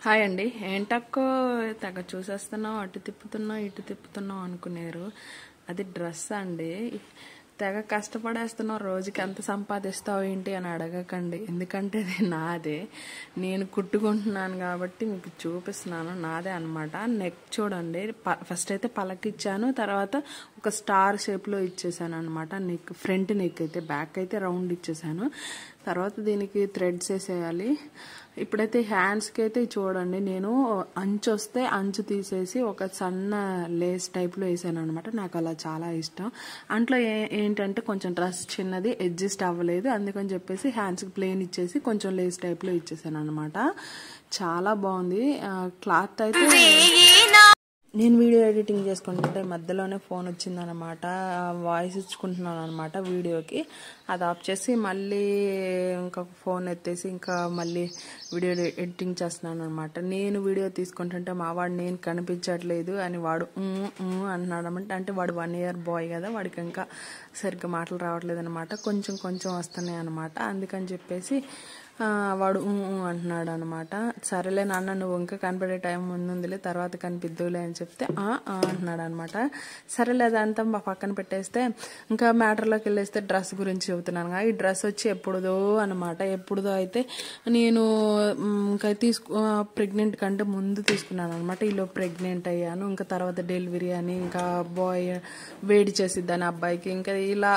Hi అండి. ఏంటక్కో తెగ చూసేస్తున్నావు, అటు తిప్పుతున్నావు ఇటు తిప్పుతున్నావు అనుకునేరు. అది డ్రెస్ అండి. తెగ కష్టపడేస్తున్నావు, రోజుకి ఎంత సంపాదిస్తావు ఏంటి అని అడగకండి, ఎందుకంటే అది నాదే. నేను కుట్టుకుంటున్నాను కాబట్టి మీకు చూపిస్తున్నాను. నాదే అనమాట. నెక్ చూడండి, ఫస్ట్ అయితే పలకిచ్చాను, తర్వాత ఒక స్టార్ షేప్లో ఇచ్చేసాను అనమాట. నెక్ ఫ్రంట్ నెక్ అయితే, బ్యాక్ అయితే రౌండ్ ఇచ్చేసాను. తర్వాత దీనికి థ్రెడ్స్ వేసేయాలి. ఇప్పుడైతే హ్యాండ్స్కి అయితే చూడండి, నేను అంచు వస్తే అంచు తీసేసి ఒక సన్న లేస్ టైప్లో వేసాను అనమాట. నాకు అలా చాలా ఇష్టం. అంట్లో ఏంటంటే కొంచెం డ్రెస్ చిన్నది, అడ్జస్ట్ అవ్వలేదు, అందుకని చెప్పేసి హ్యాండ్స్కి ప్లెయిన్ ఇచ్చేసి కొంచెం లేస్ టైప్లో ఇచ్చేసాను అనమాట. చాలా బాగుంది. క్లాత్ అయితే నేను వీడియో ఎడిటింగ్ చేసుకుంటుంటే మధ్యలోనే ఫోన్ వచ్చిందనమాట. వాయిస్ ఇచ్చుకుంటున్నాను అనమాట వీడియోకి. అది ఆఫ్ చేసి మళ్ళీ ఇంకా ఫోన్ ఎత్తేసి ఇంకా మళ్ళీ వీడియో ఎడిటింగ్ చేస్తున్నాను అనమాట. నేను వీడియో తీసుకుంటుంటే మా వాడు నేను కనిపించట్లేదు అని వాడు అంటున్నాడు అనమాట. అంటే వాడు 1 year బాయ్ కదా, వాడికి ఇంకా సరిగ్గా మాటలు రావట్లేదు అనమాట. కొంచెం కొంచెం వస్తున్నాయి అనమాట. అందుకని చెప్పేసి వాడు అంటున్నాడు అనమాట. సరేలే నాన్న, నువ్వు ఇంకా కనిపెట్టే టైం ముందుందిలే, తర్వాత కనిపిద్దులే అని చెప్తే అంటున్నాడు అనమాట. సరేలే అదంతా మా పక్కన పెట్టేస్తే ఇంకా మ్యాటర్లోకి వెళ్ళేస్తే డ్రెస్ గురించి చెబుతున్నాను. ఈ డ్రెస్ వచ్చి ఎప్పుడుదో అనమాట. ఎప్పుడుదో అయితే నేను ఇంకా ప్రెగ్నెంట్ కంటే ముందు తీసుకున్నాను అనమాట. ఈలో ప్రెగ్నెంట్ అయ్యాను. ఇంకా తర్వాత డెలివరీ అని, ఇంకా బాయ్ వేడి చేసిద్దని అబ్బాయికి, ఇంకా ఇలా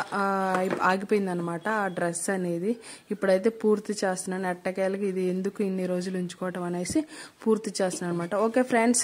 ఆగిపోయింది అనమాట ఆ డ్రెస్ అనేది. ఇప్పుడైతే పూర్తి చేస్తున్నాను. ఎట్టకేలకి ఇది ఎందుకు ఇన్ని రోజులు ఉంచుకోవటం అనేసి పూర్తి చేస్తున్నాను అనమాట. Okay friends.